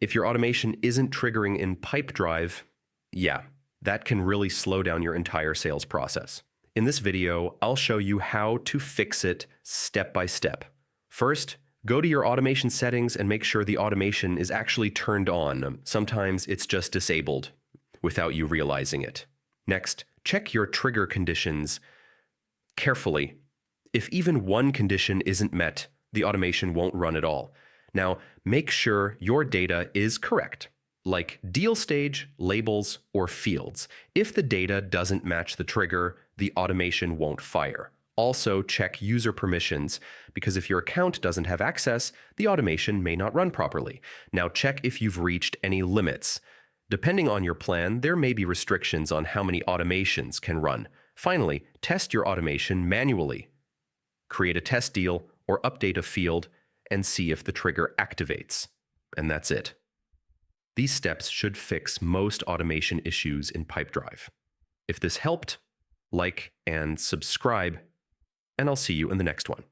If your automation isn't triggering in Pipedrive, yeah, that can really slow down your entire sales process. In this video, I'll show you how to fix it step by step. First, go to your automation settings and make sure the automation is actually turned on. Sometimes it's just disabled without you realizing it. Next, check your trigger conditions carefully. If even one condition isn't met, the automation won't run at all. Now, make sure your data is correct, like deal stage, labels, or fields. If the data doesn't match the trigger, the automation won't fire. Also, check user permissions, because if your account doesn't have access, the automation may not run properly. Now, check if you've reached any limits. Depending on your plan, there may be restrictions on how many automations can run. Finally, test your automation manually. Create a test deal or update a field and see if the trigger activates. And that's it. These steps should fix most automation issues in Pipedrive. If this helped, like and subscribe, and I'll see you in the next one.